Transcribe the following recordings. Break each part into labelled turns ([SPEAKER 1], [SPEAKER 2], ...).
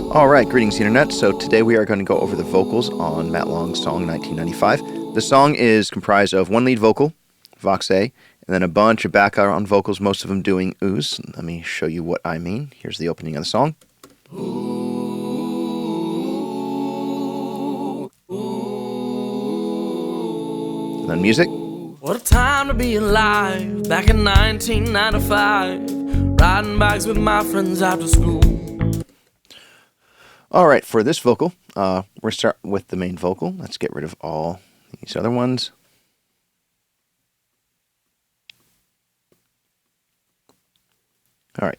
[SPEAKER 1] Alright, greetings Internet. So today we are going to go over the vocals on Matt Long's song 1995. The song is comprised of one lead vocal, Vox A, and then a bunch of background vocals, most of them doing oohs. Let me show you what I mean. Here's the opening of the song. And then music.
[SPEAKER 2] What a time to be alive, back in 1995, riding bikes with my friends after school.
[SPEAKER 1] Alright, for this vocal, we're starting with the main vocal. Let's get rid of all these other ones. Alright.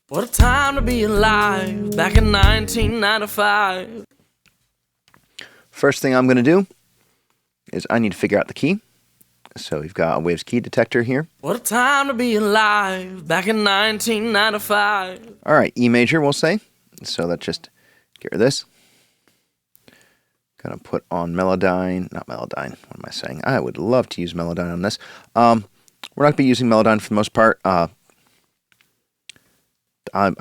[SPEAKER 2] What a time to be alive, back in 1995.
[SPEAKER 1] First thing I'm going to do is I need to figure out the key. So we've got a Waves Key Detector here.
[SPEAKER 2] What a time to be alive, back in 1995.
[SPEAKER 1] Alright, E major we'll say. So let's just get rid of this. Gonna put on Melodyne, not Melodyne, what am I saying? I would love to use Melodyne on this. We're not going to be using Melodyne for the most part. I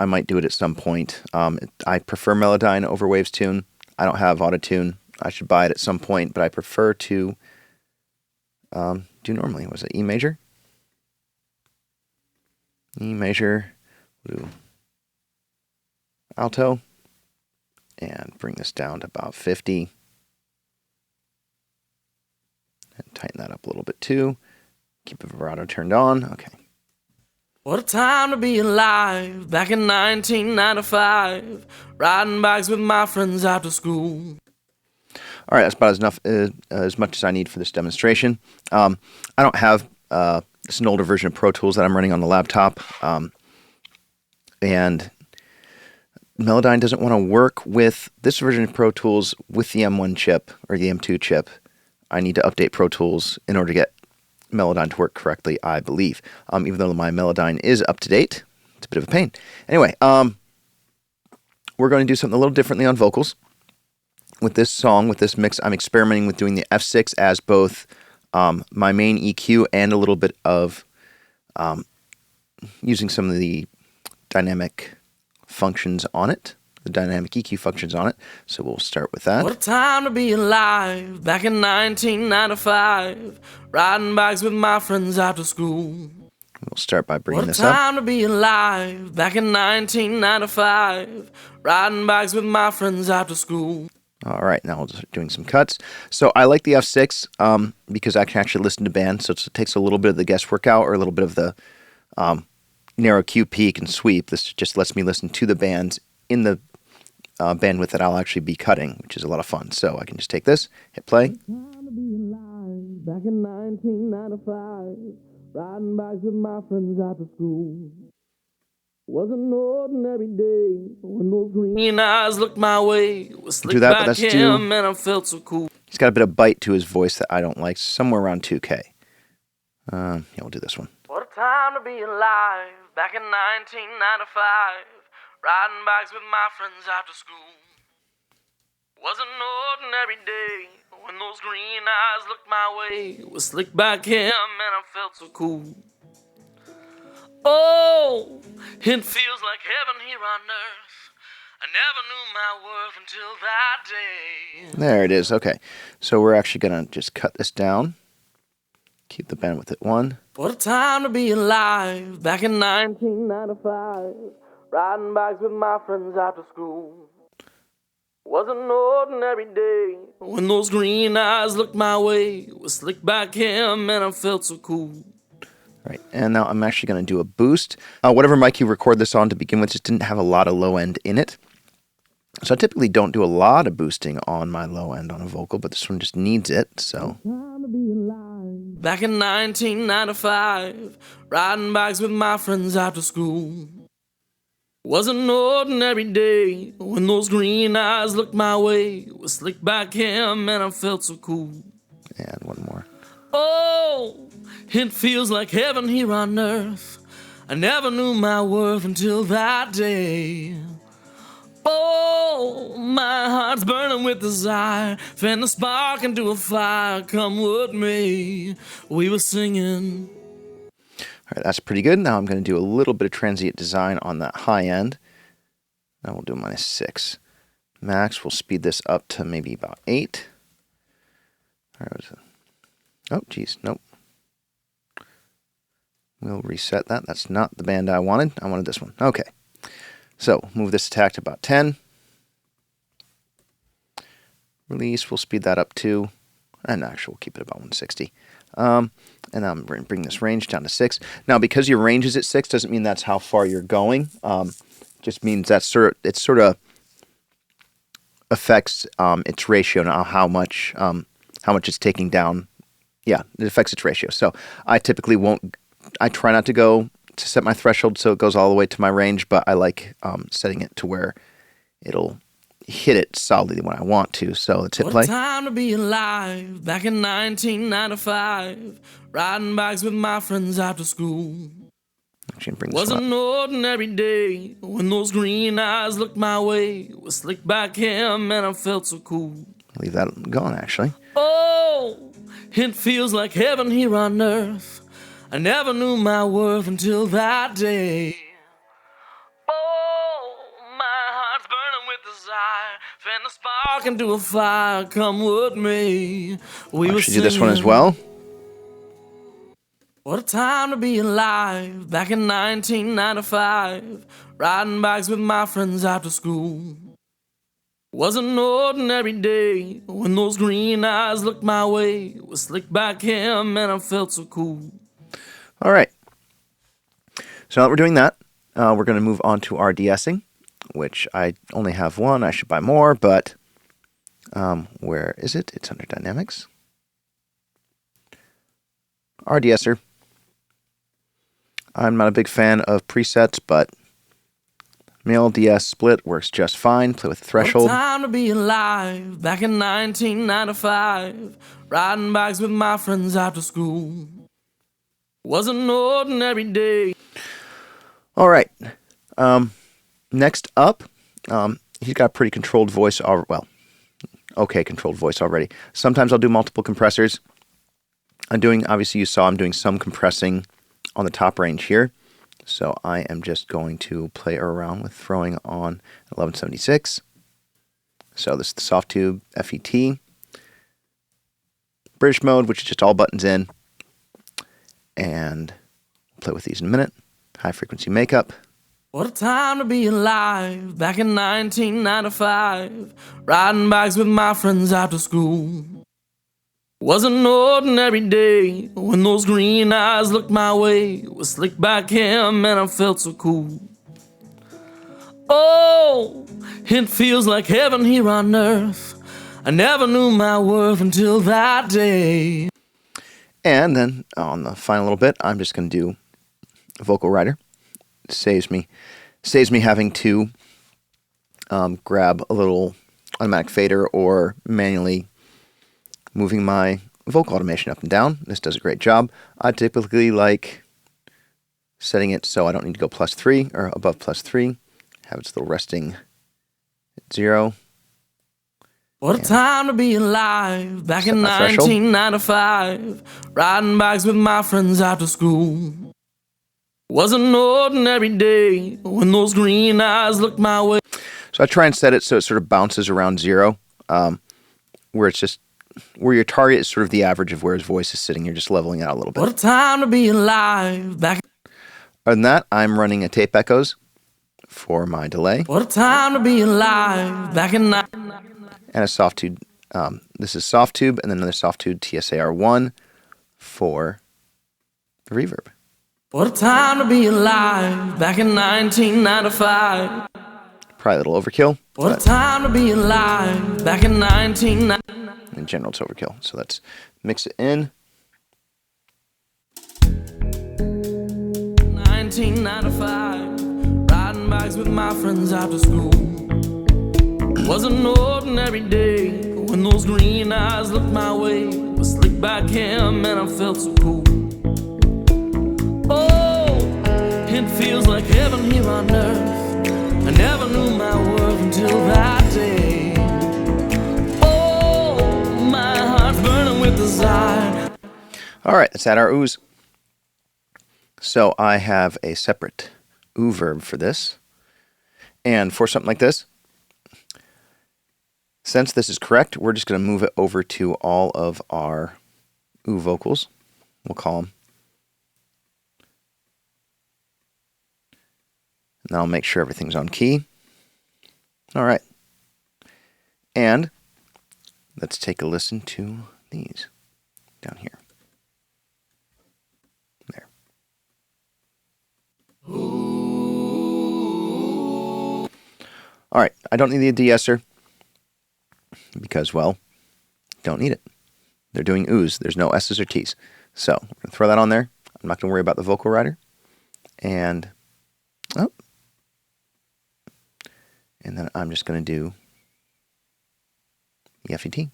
[SPEAKER 1] might do it at some point. I prefer Melodyne over Waves Tune. I don't have Autotune. I should buy it at some point, but I prefer to do normally. Was it E major? E major, we'll do alto, and bring this down to about 50. And tighten that up a little bit too. Keep the vibrato turned on. Okay.
[SPEAKER 2] What a time to be alive, back in 1995, riding bikes with my friends after school.
[SPEAKER 1] All right, that's about as much as I need for this demonstration. I don't have this is an older version of Pro Tools that I'm running on the laptop, and Melodyne doesn't want to work with this version of Pro Tools with the M1 chip or the M2 chip. I need to update Pro Tools in order to get Melodyne to work correctly, I believe. Even though my Melodyne is up to date, it's a bit of a pain. Anyway, we're going to do something a little differently on vocals. With this song, with this mix, I'm experimenting with doing the F6 as both my main EQ and a little bit of using some of the dynamic functions on it, the dynamic EQ functions on it. So we'll start with that.
[SPEAKER 2] What a time to be alive, back in 1995, riding bikes with my friends after school.
[SPEAKER 1] We'll start by bringing this
[SPEAKER 2] up. What a
[SPEAKER 1] up.
[SPEAKER 2] time to be alive, back in 1995, riding bikes with my friends after school.
[SPEAKER 1] All right, now we'll start doing some cuts. So I like the F6 because I can actually listen to bands, so it takes a little bit of the guesswork out, or a little bit of the narrow Q, peak, and sweep. This just lets me listen to the bands in the bandwidth that I'll actually be cutting, which is a lot of fun. So I can just take this, hit play.
[SPEAKER 2] Back in 1995, riding bikes with my friends after school. Was an ordinary day when those green eyes looked my way. Was slick back him and I felt so cool.
[SPEAKER 1] He's got a bit of bite to his voice that I don't like, somewhere around 2K. Yeah, we'll do this one.
[SPEAKER 2] What a time to be alive, back in 1995, riding bikes with my friends after school. Was an ordinary day when those green eyes looked my way. Was slick back him and I felt so cool. Oh, it feels like heaven here on earth. I never knew my worth until that day.
[SPEAKER 1] There it is. Okay, so we're actually going to just cut this down. Keep the bandwidth at 1.
[SPEAKER 2] What a time to be alive, back in 1995, riding bikes with my friends after school. Was an ordinary day when those green eyes looked my way. Was slick back him and I felt so cool.
[SPEAKER 1] Right, and now I'm actually going to do a boost. Whatever mic you record this on to begin with just didn't have a lot of low end in it. So I typically don't do a lot of boosting on my low end on a vocal, but this one just needs it, so.
[SPEAKER 2] Back in 1995, riding bikes with my friends after school. Was an ordinary day when those green eyes looked my way. Was slick back him and I felt so cool.
[SPEAKER 1] And one more.
[SPEAKER 2] Oh, it feels like heaven here on earth. I never knew my worth until that day. Oh, my heart's burning with desire. Fan the spark into a fire, come with me. We were singing
[SPEAKER 1] All right, that's pretty good. Now I'm going to do a little bit of transient design on that high end. Now we'll do -6. Max, we'll speed this up to maybe about 8. All right. Oh, geez, nope. We'll reset that. That's not the band I wanted. I wanted this one. Okay. So move this attack to about 10. Release, we'll speed that up to, and actually we'll keep it about 160. And I'm going to bring this range down to 6. Now, because your range is at 6, doesn't mean that's how far you're going. Just means that it sort of affects its ratio now, how much it's taking down. Yeah, it affects its ratio. So I typically won't. I try not to set my threshold so it goes all the way to my range, but I like setting it to where it'll hit it solidly when I want to. So let's hit play.
[SPEAKER 2] What a time to be alive, back in 1995, riding bikes with my friends after school.
[SPEAKER 1] Actually, bring this
[SPEAKER 2] Was
[SPEAKER 1] one
[SPEAKER 2] an
[SPEAKER 1] up.
[SPEAKER 2] ordinary day when those green eyes looked my way, with slick back hair, man, I felt so cool.
[SPEAKER 1] Leave that going, actually.
[SPEAKER 2] Oh, it feels like heaven here on earth. I never knew my worth until that day. Oh, my heart's burning with desire. Fan the spark into a fire, come what may.
[SPEAKER 1] I should do this one as well.
[SPEAKER 2] What a time to be alive, back in 1995, riding bikes with my friends after school. Was an ordinary day when those green eyes looked my way, with slick back hair, man, I felt so cool.
[SPEAKER 1] All right. So now that we're doing that, we're going to move on to Rdeessing, which I only have one. I should buy more, but where is it? It's under Dynamics. Rdeesser. I'm not a big fan of presets, but male DS split works just fine. Play with the threshold.
[SPEAKER 2] What a time to be alive, back in 1995, riding bikes with my friends after school. Was an ordinary day.
[SPEAKER 1] All right. Next up, he's got a pretty controlled voice. Okay, controlled voice already. Sometimes I'll do multiple compressors. Obviously you saw I'm doing some compressing on the top range here. So I am just going to play around with throwing on 1176. So this is the Softube FET. British mode, which is just all buttons in. And we'll play with these in a minute. High frequency makeup.
[SPEAKER 2] What a time to be alive, back in 1995, riding bikes with my friends after school. Was an ordinary day when those green eyes looked my way, with slick back hair, man, I felt so cool. Oh, it feels like heaven here on earth. I never knew my worth until that day.
[SPEAKER 1] And then on the final little bit, I'm just going to do a vocal rider. It saves me having to grab a little automatic fader or manually moving my vocal automation up and down. This does a great job. I typically like setting it so I don't need to go +3 or above +3. Have its little resting at 0.
[SPEAKER 2] What a time to be alive, back in
[SPEAKER 1] my threshold.
[SPEAKER 2] 1995, riding bikes with my friends after school. Was an ordinary day when those green eyes looked my way.
[SPEAKER 1] So I try and set it so it sort of bounces around 0, where it's just where your target is sort of the average of where his voice is sitting. You're just leveling it out a little bit.
[SPEAKER 2] What a time to be alive, back.
[SPEAKER 1] Other than that, I'm running a tape echoes for my delay.
[SPEAKER 2] What a time to be alive, back in.
[SPEAKER 1] And a Softube. This is Softube, and then another Softube TSAR-1 for the reverb.
[SPEAKER 2] What a time to be alive, back in 1995.
[SPEAKER 1] Probably a little overkill.
[SPEAKER 2] What a time to be alive, back in 1995.
[SPEAKER 1] In general, it's overkill. So let's mix it in.
[SPEAKER 2] 1995, riding bikes with my friends after school. Was an ordinary day when those green eyes looked my way, with slick back hair, man, I felt so cool. Oh, it feels like heaven here on earth. I never knew my worth until that day. Oh, my heart's burning with desire.
[SPEAKER 1] All right, let's add our ooze. So I have a separate oo verb for this. And for something like this, since this is correct, we're just going to move it over to all of our oo vocals. We'll call them. And I'll make sure everything's on key. All right. And let's take a listen to these down here. There. All right. I don't need the de-esser because, well, don't need it. They're doing oohs. There's no S's or T's. So we're going to throw that on there. I'm not going to worry about the vocal rider. And, oh. And then I'm just going to do the FET.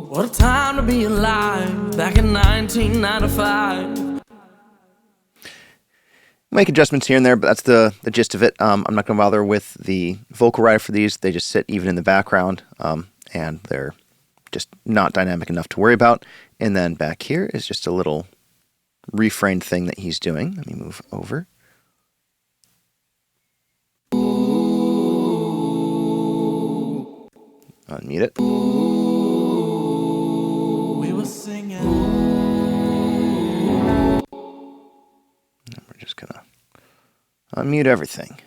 [SPEAKER 2] What a time to be alive, back in 1995.
[SPEAKER 1] Make adjustments here and there, but that's the gist of it. I'm not going to bother with the vocal rider for these. They just sit even in the background, and they're just not dynamic enough to worry about. And then back here is just a little refrained thing that he's doing. Let me move over. Unmute it.
[SPEAKER 2] We were singing.
[SPEAKER 1] And we're just going to unmute everything.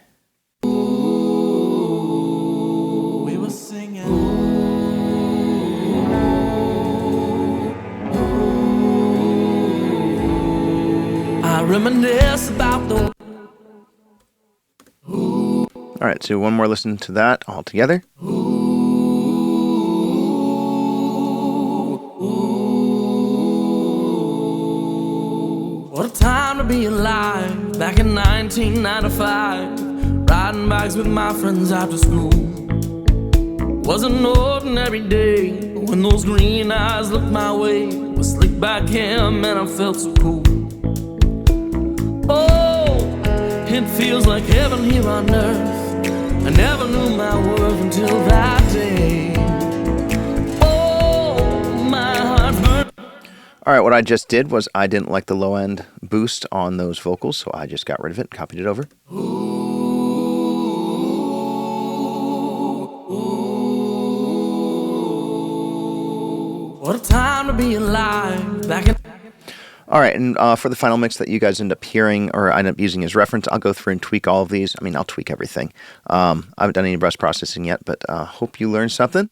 [SPEAKER 2] We were singing. I reminisce about the.
[SPEAKER 1] All right, so one more listen to that all together.
[SPEAKER 2] What a time to be alive, back in 1995. Riding bikes with my friends after school. Was an ordinary day when those green eyes looked my way. With slick back hair, man, I felt so cool. Oh, it feels like heaven here on earth. I never knew my worth until that day. Oh, my heart burned.
[SPEAKER 1] All right, what I just did was I didn't like the low end boost on those vocals, so I just got rid of it, copied it over.
[SPEAKER 2] What a time to be alive, back in.
[SPEAKER 1] All right, and for the final mix that you guys end up hearing or end up using as reference, I'll go through and tweak all of these. I mean, I'll tweak everything. I haven't done any brush processing yet, but hope you learned something.